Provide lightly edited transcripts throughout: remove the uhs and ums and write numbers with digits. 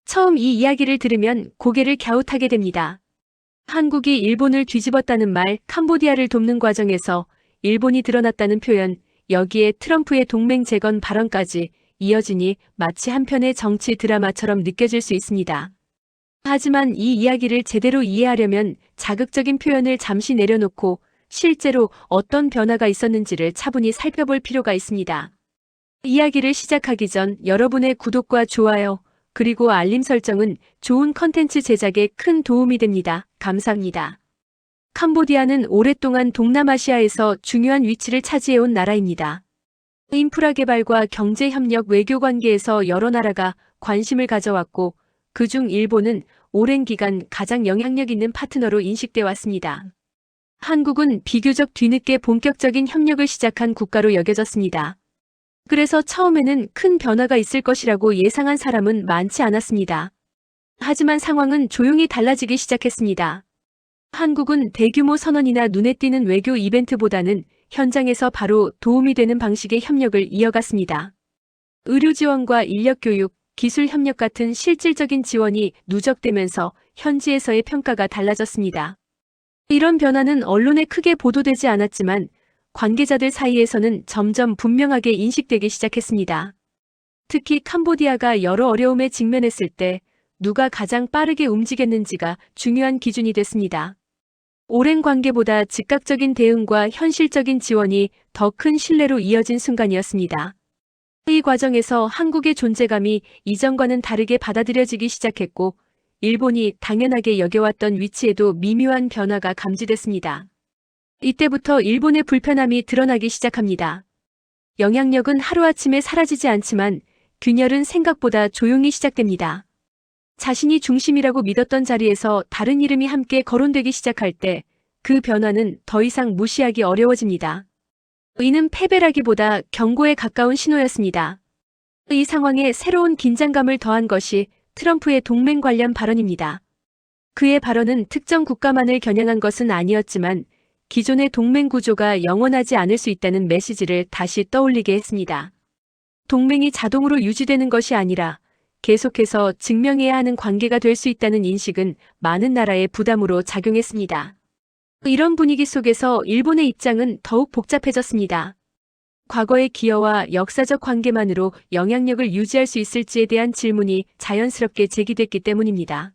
처음 이 이야기를 들으면 고개를 갸웃하게 됩니다. 한국이 일본을 뒤집었다는 말, 캄보디아를 돕는 과정에서 일본이 드러났다는 표현, 여기에 트럼프의 동맹 재건 발언까지 이어지니 마치 한편의 정치 드라마처럼 느껴질 수 있습니다. 하지만 이 이야기를 제대로 이해하려면 자극적인 표현을 잠시 내려놓고 실제로 어떤 변화가 있었는지를 차분히 살펴볼 필요가 있습니다. 이야기를 시작하기 전 여러분의 구독과 좋아요, 그리고 알림 설정은 좋은 컨텐츠 제작에 큰 도움이 됩니다. 감사합니다. 캄보디아는 오랫동안 동남아시아에서 중요한 위치를 차지해온 나라입니다. 인프라 개발과 경제 협력, 외교 관계에서 여러 나라가 관심을 가져왔고, 그중 일본은 오랜 기간 가장 영향력 있는 파트너로 인식돼 왔습니다. 한국은 비교적 뒤늦게 본격적인 협력을 시작한 국가로 여겨졌습니다. 그래서 처음에는 큰 변화가 있을 것이라고 예상한 사람은 많지 않았습니다. 하지만 상황은 조용히 달라지기 시작했습니다. 한국은 대규모 선언이나 눈에 띄는 외교 이벤트보다는 현장에서 바로 도움이 되는 방식의 협력을 이어갔습니다. 의료 지원과 인력 교육, 기술 협력 같은 실질적인 지원이 누적되면서 현지에서의 평가가 달라졌습니다. 이런 변화는 언론에 크게 보도되지 않았지만 관계자들 사이에서는 점점 분명하게 인식되기 시작했습니다. 특히 캄보디아가 여러 어려움에 직면했을 때 누가 가장 빠르게 움직였는지가 중요한 기준이 됐습니다. 오랜 관계보다 즉각적인 대응과 현실적인 지원이 더 큰 신뢰로 이어진 순간이었습니다. 이 과정에서 한국의 존재감이 이전과는 다르게 받아들여지기 시작했고, 일본이 당연하게 여겨왔던 위치에도 미묘한 변화가 감지됐습니다. 이때부터 일본의 불편함이 드러나기 시작합니다. 영향력은 하루아침에 사라지지 않지만 균열은 생각보다 조용히 시작됩니다. 자신이 중심이라고 믿었던 자리에서 다른 이름이 함께 거론되기 시작할 때 그 변화는 더 이상 무시하기 어려워집니다. 이는 패배라기보다 경고에 가까운 신호였습니다. 이 상황에 새로운 긴장감을 더한 것이 트럼프의 동맹 관련 발언입니다. 그의 발언은 특정 국가만을 겨냥한 것은 아니었지만 기존의 동맹 구조가 영원하지 않을 수 있다는 메시지를 다시 떠올리게 했습니다. 동맹이 자동으로 유지되는 것이 아니라 계속해서 증명해야 하는 관계가 될 수 있다는 인식은 많은 나라의 부담으로 작용했습니다. 이런 분위기 속에서 일본의 입장은 더욱 복잡해졌습니다. 과거의 기여와 역사적 관계만으로 영향력을 유지할 수 있을지에 대한 질문이 자연스럽게 제기됐기 때문입니다.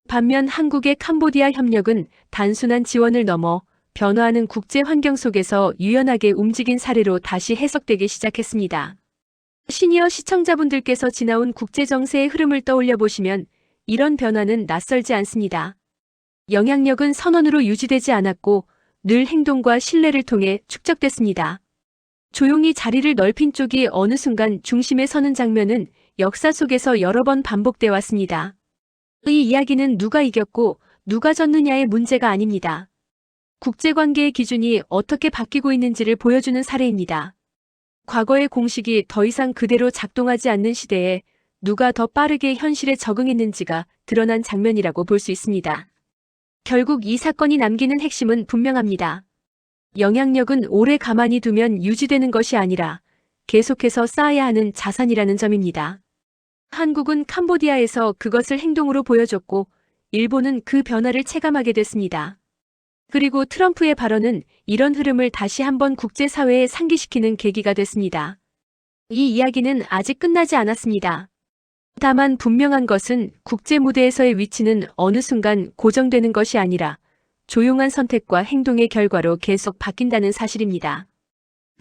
반면 한국의 캄보디아 협력은 단순한 지원을 넘어 변화하는 국제 환경 속에서 유연하게 움직인 사례로 다시 해석되기 시작했습니다. 시니어 시청자분들께서 지나온 국제 정세의 흐름을 떠올려 보시면 이런 변화는 낯설지 않습니다. 영향력은 선언으로 유지되지 않았고 늘 행동과 신뢰를 통해 축적됐습니다. 조용히 자리를 넓힌 쪽이 어느 순간 중심에 서는 장면은 역사 속에서 여러 번 반복돼 왔습니다. 이 이야기는 누가 이겼고 누가 졌느냐의 문제가 아닙니다. 국제관계의 기준이 어떻게 바뀌고 있는지를 보여주는 사례입니다. 과거의 공식이 더 이상 그대로 작동하지 않는 시대에 누가 더 빠르게 현실에 적응했는지가 드러난 장면이라고 볼 수 있습니다. 결국 이 사건이 남기는 핵심은 분명합니다. 영향력은 오래 가만히 두면 유지되는 것이 아니라 계속해서 쌓아야 하는 자산이라는 점입니다. 한국은 캄보디아에서 그것을 행동으로 보여줬고 일본은 그 변화를 체감하게 됐습니다. 그리고 트럼프의 발언은 이런 흐름을 다시 한번 국제사회에 상기시키는 계기가 됐습니다. 이 이야기는 아직 끝나지 않았습니다. 다만 분명한 것은 국제 무대에서의 위치는 어느 순간 고정되는 것이 아니라 조용한 선택과 행동의 결과로 계속 바뀐다는 사실입니다.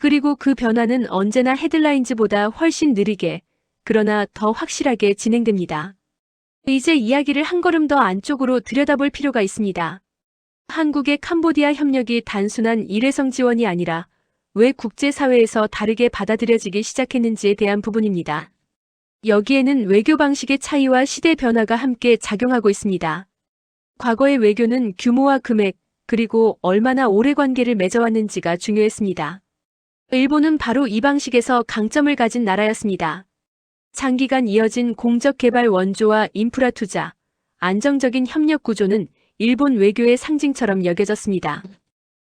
그리고 그 변화는 언제나 헤드라인즈보다 훨씬 느리게, 그러나 더 확실하게 진행됩니다. 이제 이야기를 한 걸음 더 안쪽으로 들여다볼 필요가 있습니다. 한국의 캄보디아 협력이 단순한 일회성 지원이 아니라 왜 국제사회에서 다르게 받아들여지기 시작했는지에 대한 부분입니다. 여기에는 외교 방식의 차이와 시대 변화가 함께 작용하고 있습니다. 과거의 외교는 규모와 금액, 그리고 얼마나 오래 관계를 맺어왔는지가 중요했습니다. 일본은 바로 이 방식에서 강점을 가진 나라였습니다. 장기간 이어진 공적 개발 원조와 인프라 투자, 안정적인 협력 구조는 일본 외교의 상징처럼 여겨졌습니다.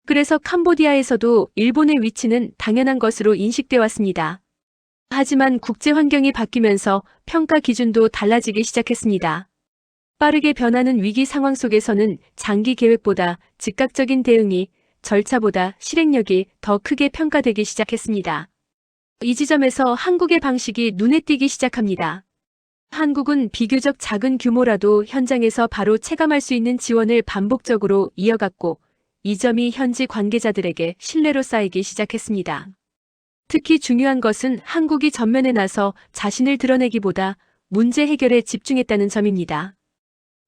그래서 캄보디아에서도 일본의 위치는 당연한 것으로 인식돼 왔습니다. 하지만 국제 환경이 바뀌면서 평가 기준도 달라지기 시작했습니다. 빠르게 변하는 위기 상황 속에서는 장기 계획보다 즉각적인 대응이, 절차보다 실행력이 더 크게 평가되기 시작했습니다. 이 지점에서 한국의 방식이 눈에 띄기 시작합니다. 한국은 비교적 작은 규모라도 현장에서 바로 체감할 수 있는 지원을 반복적으로 이어갔고, 이 점이 현지 관계자들에게 신뢰로 쌓이기 시작했습니다. 특히 중요한 것은 한국이 전면에 나서 자신을 드러내기보다 문제 해결에 집중했다는 점입니다.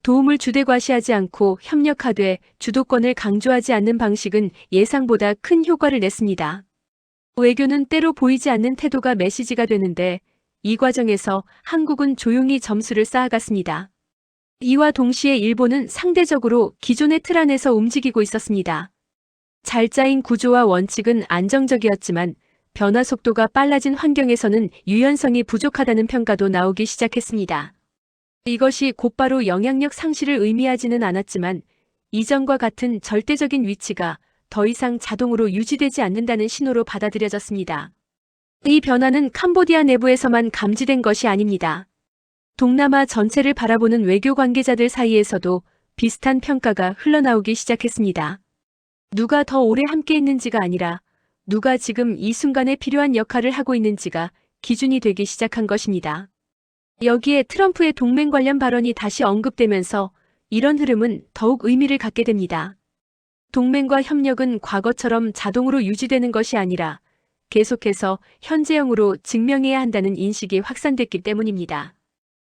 도움을 주대과시하지 않고 협력하되 주도권을 강조하지 않는 방식은 예상보다 큰 효과를 냈습니다. 외교는 때로 보이지 않는 태도가 메시지가 되는데, 이 과정에서 한국은 조용히 점수를 쌓아갔습니다. 이와 동시에 일본은 상대적으로 기존의 틀 안에서 움직이고 있었습니다. 잘 짜인 구조와 원칙은 안정적이었지만 변화 속도가 빨라진 환경에서는 유연성이 부족하다는 평가도 나오기 시작했습니다. 이것이 곧바로 영향력 상실을 의미하지는 않았지만 이전과 같은 절대적인 위치가 더 이상 자동으로 유지되지 않는다는 신호로 받아들여졌습니다. 이 변화는 캄보디아 내부에서만 감지된 것이 아닙니다. 동남아 전체를 바라보는 외교 관계자들 사이에서도 비슷한 평가가 흘러나오기 시작했습니다. 누가 더 오래 함께 있는지가 아니라 누가 지금 이 순간에 필요한 역할을 하고 있는지가 기준이 되기 시작한 것입니다. 여기에 트럼프의 동맹 관련 발언이 다시 언급되면서 이런 흐름은 더욱 의미를 갖게 됩니다. 동맹과 협력은 과거처럼 자동으로 유지되는 것이 아니라 계속해서 현재형으로 증명해야 한다는 인식이 확산됐기 때문입니다.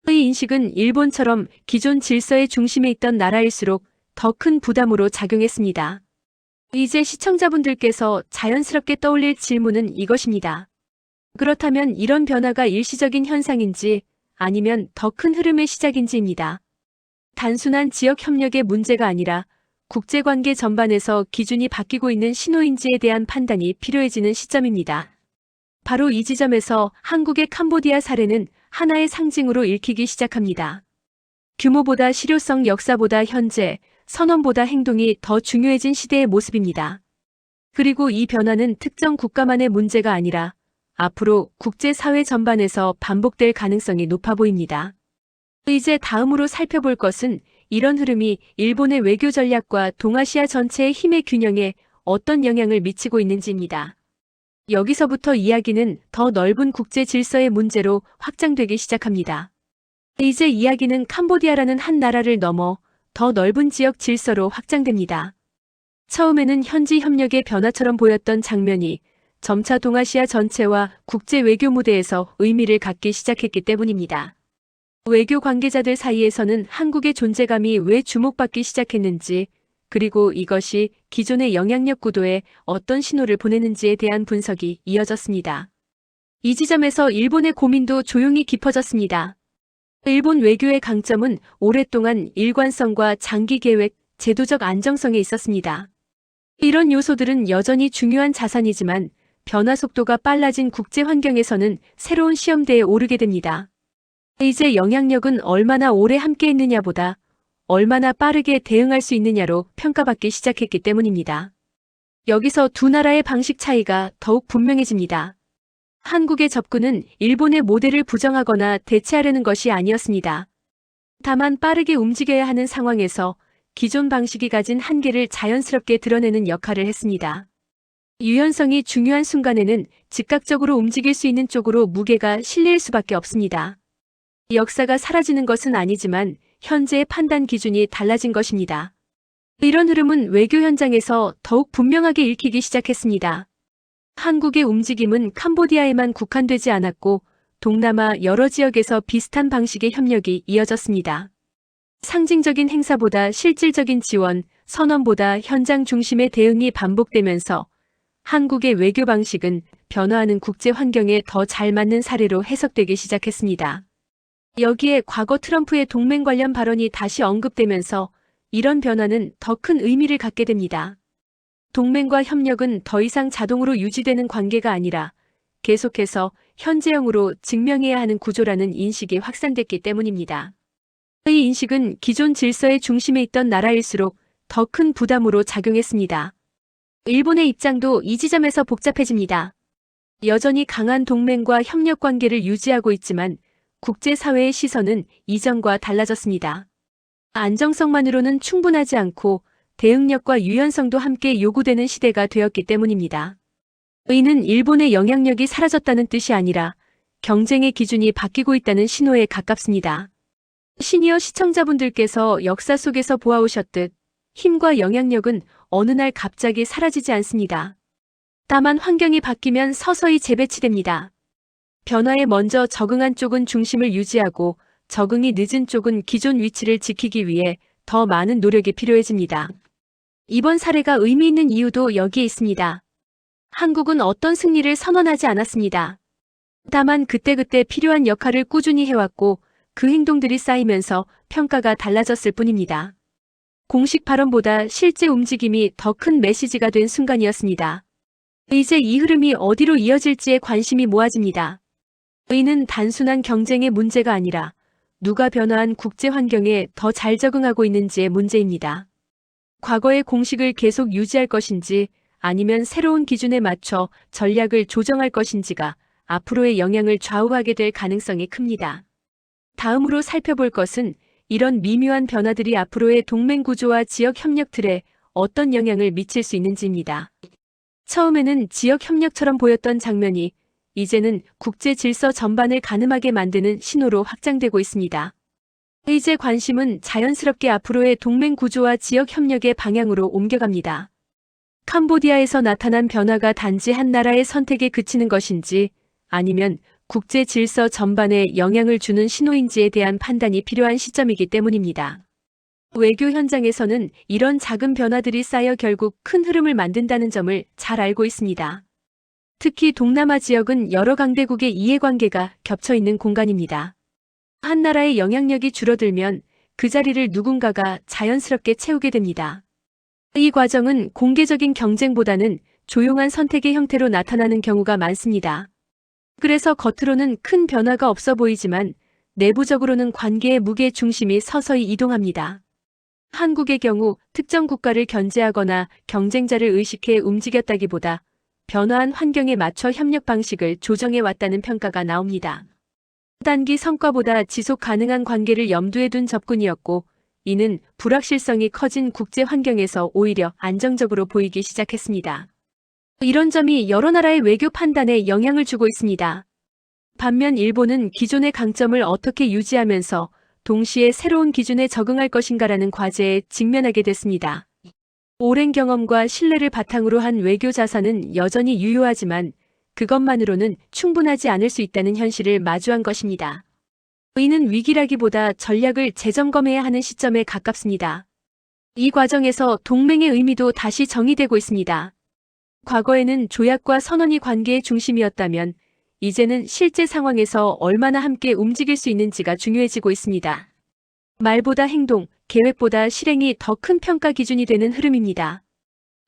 이 인식은 일본처럼 기존 질서의 중심에 있던 나라일수록 더 큰 부담으로 작용했습니다. 이제 시청자분들께서 자연스럽게 떠올릴 질문은 이것입니다. 그렇다면 이런 변화가 일시적인 현상인지 아니면 더 큰 흐름의 시작인지입니다. 단순한 지역 협력의 문제가 아니라 국제관계 전반에서 기준이 바뀌고 있는 신호인지에 대한 판단이 필요해지는 시점입니다. 바로 이 지점에서 한국의 캄보디아 사례는 하나의 상징으로 읽히기 시작합니다. 규모보다 실효성, 역사보다 현재, 선언보다 행동이 더 중요해진 시대의 모습입니다. 그리고 이 변화는 특정 국가만의 문제가 아니라 앞으로 국제사회 전반에서 반복될 가능성이 높아 보입니다. 이제 다음으로 살펴볼 것은 이런 흐름이 일본의 외교 전략과 동아시아 전체의 힘의 균형에 어떤 영향을 미치고 있는지입니다. 여기서부터 이야기는 더 넓은 국제 질서의 문제로 확장되기 시작합니다. 이제 이야기는 캄보디아라는 한 나라를 넘어 더 넓은 지역 질서로 확장됩니다. 처음에는 현지 협력의 변화처럼 보였던 장면이 점차 동아시아 전체와 국제 외교 무대에서 의미를 갖기 시작했기 때문입니다. 외교 관계자들 사이에서는 한국의 존재감이 왜 주목받기 시작했는지, 그리고 이것이 기존의 영향력 구도에 어떤 신호를 보내는지에 대한 분석이 이어졌습니다. 이 지점에서 일본의 고민도 조용히 깊어졌습니다. 일본 외교의 강점은 오랫동안 일관성과 장기 계획, 제도적 안정성에 있었습니다. 이런 요소들은 여전히 중요한 자산이지만 변화 속도가 빨라진 국제 환경에서는 새로운 시험대에 오르게 됩니다. 이제 영향력은 얼마나 오래 함께 있느냐보다 얼마나 빠르게 대응할 수 있느냐로 평가받기 시작했기 때문입니다. 여기서 두 나라의 방식 차이가 더욱 분명해집니다. 한국의 접근은 일본의 모델을 부정하거나 대체하려는 것이 아니었습니다. 다만 빠르게 움직여야 하는 상황에서 기존 방식이 가진 한계를 자연스럽게 드러내는 역할을 했습니다. 유연성이 중요한 순간에는 즉각적으로 움직일 수 있는 쪽으로 무게가 실릴 수밖에 없습니다. 역사가 사라지는 것은 아니지만 현재의 판단 기준이 달라진 것입니다. 이런 흐름은 외교 현장에서 더욱 분명하게 읽히기 시작했습니다. 한국의 움직임은 캄보디아에만 국한되지 않았고 동남아 여러 지역에서 비슷한 방식의 협력이 이어졌습니다. 상징적인 행사보다 실질적인 지원, 선언보다 현장 중심의 대응이 반복되면서 한국의 외교 방식은 변화하는 국제 환경에 더 잘 맞는 사례로 해석되기 시작했습니다. 여기에 과거 트럼프의 동맹 관련 발언이 다시 언급되면서 이런 변화는 더 큰 의미를 갖게 됩니다. 동맹과 협력은 더 이상 자동으로 유지되는 관계가 아니라 계속해서 현재형으로 증명해야 하는 구조라는 인식이 확산됐기 때문입니다. 이 인식은 기존 질서의 중심에 있던 나라일수록 더 큰 부담으로 작용했습니다. 일본의 입장도 이 지점에서 복잡해집니다. 여전히 강한 동맹과 협력 관계를 유지하고 있지만 국제사회의 시선은 이전과 달라졌습니다. 안정성만으로는 충분하지 않고 대응력과 유연성도 함께 요구되는 시대가 되었기 때문입니다. 이는 일본의 영향력이 사라졌다는 뜻이 아니라 경쟁의 기준이 바뀌고 있다는 신호에 가깝습니다. 시니어 시청자분들께서 역사 속에서 보아오셨듯 힘과 영향력은 어느 날 갑자기 사라지지 않습니다. 다만 환경이 바뀌면 서서히 재배치됩니다. 변화에 먼저 적응한 쪽은 중심을 유지하고 적응이 늦은 쪽은 기존 위치를 지키기 위해 더 많은 노력이 필요해집니다. 이번 사례가 의미 있는 이유도 여기에 있습니다. 한국은 어떤 승리를 선언하지 않았습니다. 다만 그때그때 필요한 역할을 꾸준히 해왔고 그 행동들이 쌓이면서 평가가 달라졌을 뿐입니다. 공식 발언보다 실제 움직임이 더 큰 메시지가 된 순간이었습니다. 이제 이 흐름이 어디로 이어질지에 관심이 모아집니다. 이는 단순한 경쟁의 문제가 아니라 누가 변화한 국제 환경에 더 잘 적응하고 있는지의 문제입니다. 과거의 공식을 계속 유지할 것인지 아니면 새로운 기준에 맞춰 전략을 조정할 것인지가 앞으로의 영향을 좌우하게 될 가능성이 큽니다. 다음으로 살펴볼 것은 이런 미묘한 변화들이 앞으로의 동맹 구조와 지역 협력 틀에 어떤 영향을 미칠 수 있는지입니다. 처음에는 지역 협력처럼 보였던 장면이 이제는 국제 질서 전반을 가늠하게 만드는 신호로 확장되고 있습니다. 이제 관심은 자연스럽게 앞으로의 동맹 구조와 지역 협력의 방향으로 옮겨갑니다. 캄보디아에서 나타난 변화가 단지 한 나라의 선택에 그치는 것인지 아니면 국제 질서 전반에 영향을 주는 신호인지에 대한 판단이 필요한 시점이기 때문입니다. 외교 현장에서는 이런 작은 변화들이 쌓여 결국 큰 흐름을 만든다는 점을 잘 알고 있습니다. 특히 동남아 지역은 여러 강대국의 이해관계가 겹쳐 있는 공간입니다. 한 나라의 영향력이 줄어들면 그 자리를 누군가가 자연스럽게 채우게 됩니다. 이 과정은 공개적인 경쟁보다는 조용한 선택의 형태로 나타나는 경우가 많습니다. 그래서 겉으로는 큰 변화가 없어 보이지만 내부적으로는 관계의 무게 중심이 서서히 이동합니다. 한국의 경우 특정 국가를 견제하거나 경쟁자를 의식해 움직였다기보다 변화한 환경에 맞춰 협력 방식을 조정해 왔다는 평가가 나옵니다. 단기 성과보다 지속 가능한 관계를 염두에 둔 접근이었고 이는 불확실성이 커진 국제 환경에서 오히려 안정적으로 보이기 시작했습니다. 이런 점이 여러 나라의 외교 판단에 영향을 주고 있습니다. 반면 일본은 기존의 강점을 어떻게 유지하면서 동시에 새로운 기준에 적응할 것인가라는 과제에 직면하게 됐습니다. 오랜 경험과 신뢰를 바탕으로 한 외교 자산은 여전히 유효하지만 그것만으로는 충분하지 않을 수 있다는 현실을 마주한 것입니다. 이는 위기라기보다 전략을 재점검해야 하는 시점에 가깝습니다. 이 과정에서 동맹의 의미도 다시 정의되고 있습니다. 과거에는 조약과 선언이 관계의 중심이었다면 이제는 실제 상황에서 얼마나 함께 움직일 수 있는지가 중요해지고 있습니다. 말보다 행동, 계획보다 실행이 더 큰 평가 기준이 되는 흐름입니다.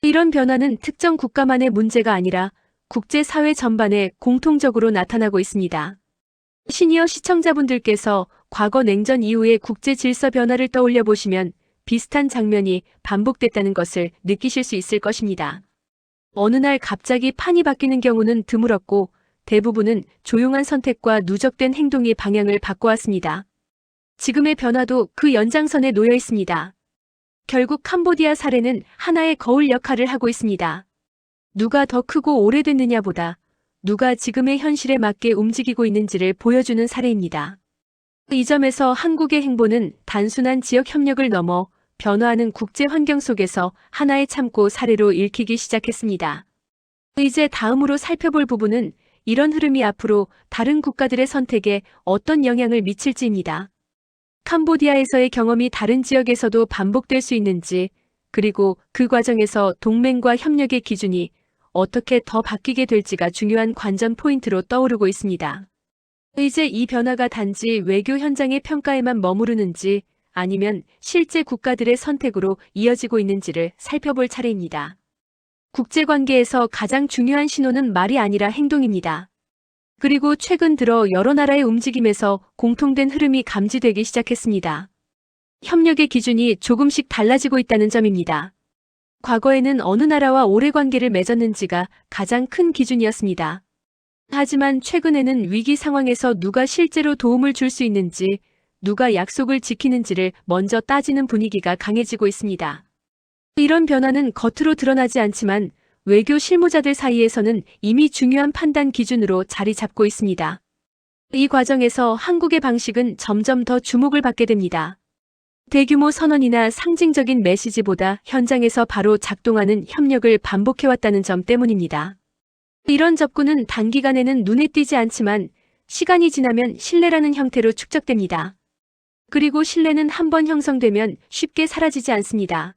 이런 변화는 특정 국가만의 문제가 아니라 국제사회 전반에 공통적으로 나타나고 있습니다. 시니어 시청자분들께서 과거 냉전 이후의 국제 질서 변화를 떠올려 보시면 비슷한 장면이 반복됐다는 것을 느끼실 수 있을 것입니다. 어느 날 갑자기 판이 바뀌는 경우는 드물었고 대부분은 조용한 선택과 누적된 행동이 방향을 바꿔왔습니다. 지금의 변화도 그 연장선에 놓여 있습니다. 결국 캄보디아 사례는 하나의 거울 역할을 하고 있습니다. 누가 더 크고 오래됐느냐보다 누가 지금의 현실에 맞게 움직이고 있는지를 보여주는 사례입니다. 이 점에서 한국의 행보는 단순한 지역 협력을 넘어 변화하는 국제 환경 속에서 하나의 참고 사례로 읽히기 시작했습니다. 이제 다음으로 살펴볼 부분은 이런 흐름이 앞으로 다른 국가들의 선택에 어떤 영향을 미칠지입니다. 캄보디아에서의 경험이 다른 지역에서도 반복될 수 있는지, 그리고 그 과정에서 동맹과 협력의 기준이 어떻게 더 바뀌게 될지가 중요한 관전 포인트로 떠오르고 있습니다. 이제 이 변화가 단지 외교 현장의 평가에만 머무르는지 아니면 실제 국가들의 선택으로 이어지고 있는지를 살펴볼 차례입니다. 국제관계에서 가장 중요한 신호는 말이 아니라 행동입니다. 그리고 최근 들어 여러 나라의 움직임에서 공통된 흐름이 감지되기 시작했습니다. 협력의 기준이 조금씩 달라지고 있다는 점입니다. 과거에는 어느 나라와 오래 관계를 맺었는지가 가장 큰 기준이었습니다. 하지만 최근에는 위기 상황에서 누가 실제로 도움을 줄 수 있는지, 누가 약속을 지키는지를 먼저 따지는 분위기가 강해지고 있습니다. 이런 변화는 겉으로 드러나지 않지만 외교 실무자들 사이에서는 이미 중요한 판단 기준으로 자리 잡고 있습니다. 이 과정에서 한국의 방식은 점점 더 주목을 받게 됩니다. 대규모 선언이나 상징적인 메시지보다 현장에서 바로 작동하는 협력을 반복해왔다는 점 때문입니다. 이런 접근은 단기간에는 눈에 띄지 않지만 시간이 지나면 신뢰라는 형태로 축적됩니다. 그리고 신뢰는 한번 형성되면 쉽게 사라지지 않습니다.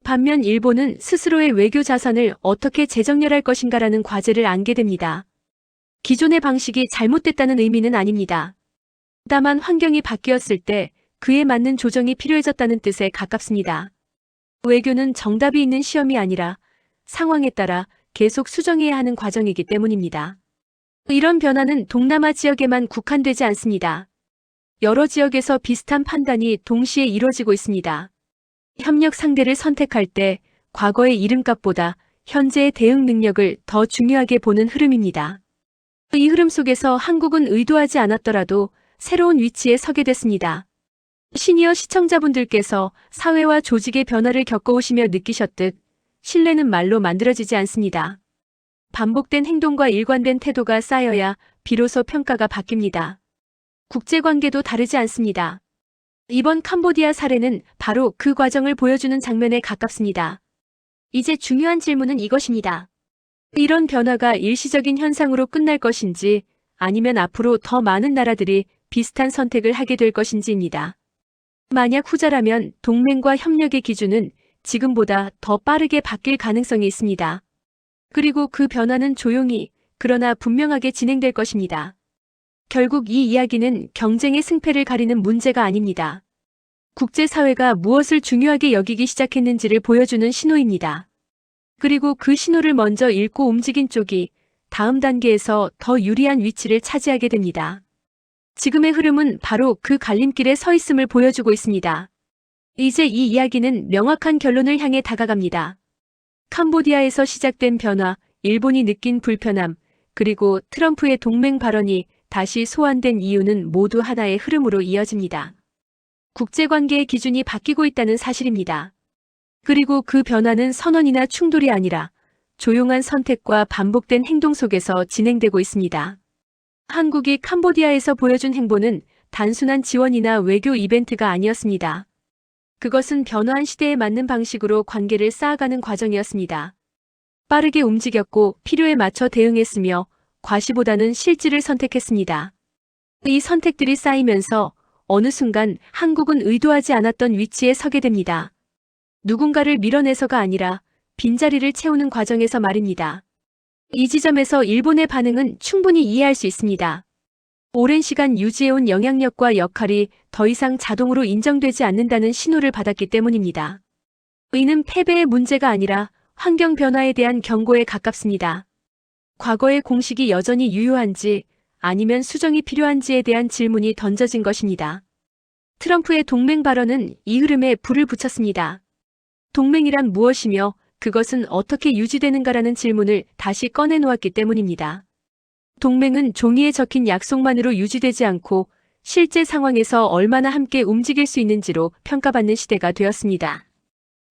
반면 일본은 스스로의 외교 자산을 어떻게 재정렬할 것인가라는 과제를 안게 됩니다. 기존의 방식이 잘못됐다는 의미는 아닙니다. 다만 환경이 바뀌었을 때 그에 맞는 조정이 필요해졌다는 뜻에 가깝습니다. 외교는 정답이 있는 시험이 아니라 상황에 따라 계속 수정해야 하는 과정이기 때문입니다. 이런 변화는 동남아 지역에만 국한되지 않습니다. 여러 지역에서 비슷한 판단이 동시에 이뤄지고 있습니다. 협력 상대를 선택할 때 과거의 이름값보다 현재의 대응 능력을 더 중요하게 보는 흐름입니다. 이 흐름 속에서 한국은 의도하지 않았더라도 새로운 위치에 서게 됐습니다. 시니어 시청자분들께서 사회와 조직의 변화를 겪어오시며 느끼셨듯 신뢰는 말로 만들어지지 않습니다. 반복된 행동과 일관된 태도가 쌓여야 비로소 평가가 바뀝니다. 국제관계도 다르지 않습니다. 이번 캄보디아 사례는 바로 그 과정을 보여주는 장면에 가깝습니다. 이제 중요한 질문은 이것입니다. 이런 변화가 일시적인 현상으로 끝날 것인지 아니면 앞으로 더 많은 나라들이 비슷한 선택을 하게 될 것인지입니다. 만약 후자라면 동맹과 협력의 기준은 지금보다 더 빠르게 바뀔 가능성이 있습니다. 그리고 그 변화는 조용히 그러나 분명하게 진행될 것입니다. 결국 이 이야기는 경쟁의 승패를 가리는 문제가 아닙니다. 국제사회가 무엇을 중요하게 여기기 시작했는지를 보여주는 신호입니다. 그리고 그 신호를 먼저 읽고 움직인 쪽이 다음 단계에서 더 유리한 위치를 차지하게 됩니다. 지금의 흐름은 바로 그 갈림길에 서 있음을 보여주고 있습니다. 이제 이 이야기는 명확한 결론을 향해 다가갑니다. 캄보디아에서 시작된 변화, 일본이 느낀 불편함, 그리고 트럼프의 동맹 발언이 다시 소환된 이유는 모두 하나의 흐름으로 이어집니다. 국제관계의 기준이 바뀌고 있다는 사실입니다. 그리고 그 변화는 선언이나 충돌이 아니라 조용한 선택과 반복된 행동 속에서 진행되고 있습니다. 한국이 캄보디아에서 보여준 행보는 단순한 지원이나 외교 이벤트가 아니었습니다. 그것은 변화한 시대에 맞는 방식으로 관계를 쌓아가는 과정이었습니다. 빠르게 움직였고 필요에 맞춰 대응했으며 과시보다는 실질을 선택했습니다. 이 선택들이 쌓이면서 어느 순간 한국은 의도하지 않았던 위치에 서게 됩니다. 누군가를 밀어내서가 아니라 빈자리를 채우는 과정에서 말입니다. 이 지점에서 일본의 반응은 충분히 이해할 수 있습니다. 오랜 시간 유지해온 영향력과 역할이 더 이상 자동으로 인정되지 않는다는 신호를 받았기 때문입니다. 이는 패배의 문제가 아니라 환경 변화에 대한 경고에 가깝습니다. 과거의 공식이 여전히 유효한지 아니면 수정이 필요한지에 대한 질문이 던져진 것입니다. 트럼프의 동맹 발언은 이 흐름에 불을 붙였습니다. 동맹이란 무엇이며 그것은 어떻게 유지되는가라는 질문을 다시 꺼내놓았기 때문입니다. 동맹은 종이에 적힌 약속만으로 유지되지 않고 실제 상황에서 얼마나 함께 움직일 수 있는지로 평가받는 시대가 되었습니다.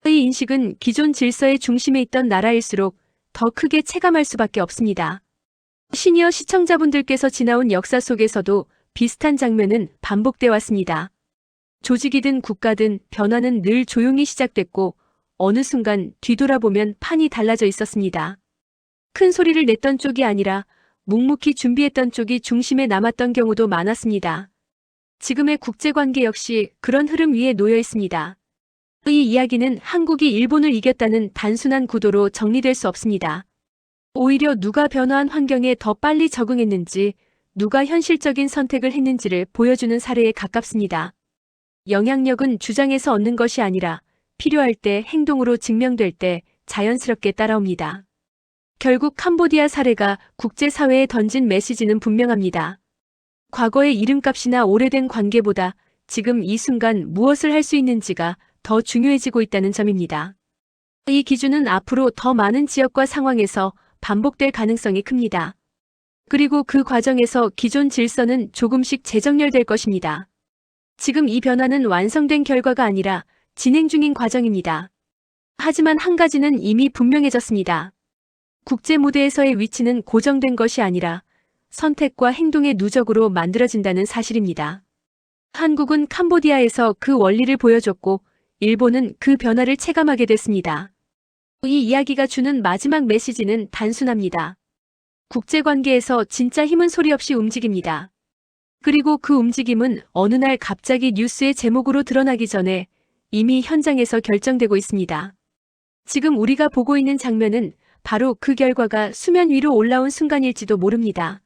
이 인식은 기존 질서의 중심에 있던 나라일수록 더 크게 체감할 수밖에 없습니다. 시니어 시청자분들께서 지나온 역사 속에서도 비슷한 장면은 반복돼 왔습니다. 조직이든 국가든 변화는 늘 조용히 시작됐고 어느 순간 뒤돌아보면 판이 달라져 있었습니다. 큰 소리를 냈던 쪽이 아니라 묵묵히 준비했던 쪽이 중심에 남았던 경우도 많았습니다. 지금의 국제관계 역시 그런 흐름 위에 놓여 있습니다. 이 이야기는 한국이 일본을 이겼다는 단순한 구도로 정리될 수 없습니다. 오히려 누가 변화한 환경에 더 빨리 적응했는지, 누가 현실적인 선택을 했는지를 보여주는 사례에 가깝습니다. 영향력은 주장에서 얻는 것이 아니라 필요할 때 행동으로 증명될 때 자연스럽게 따라옵니다. 결국 캄보디아 사례가 국제사회에 던진 메시지는 분명합니다. 과거의 이름값이나 오래된 관계보다 지금 이 순간 무엇을 할 수 있는지가 더 중요해지고 있다는 점입니다. 이 기준은 앞으로 더 많은 지역과 상황에서 반복될 가능성이 큽니다. 그리고 그 과정에서 기존 질서는 조금씩 재정렬될 것입니다. 지금 이 변화는 완성된 결과가 아니라 진행 중인 과정입니다. 하지만 한 가지는 이미 분명해졌습니다. 국제 무대에서의 위치는 고정된 것이 아니라 선택과 행동의 누적으로 만들어진다는 사실입니다. 한국은 캄보디아에서 그 원리를 보여줬고 일본은 그 변화를 체감하게 됐습니다. 이 이야기가 주는 마지막 메시지는 단순합니다. 국제관계에서 진짜 힘은 소리 없이 움직입니다. 그리고 그 움직임은 어느 날 갑자기 뉴스의 제목으로 드러나기 전에 이미 현장에서 결정되고 있습니다. 지금 우리가 보고 있는 장면은 바로 그 결과가 수면 위로 올라온 순간일지도 모릅니다.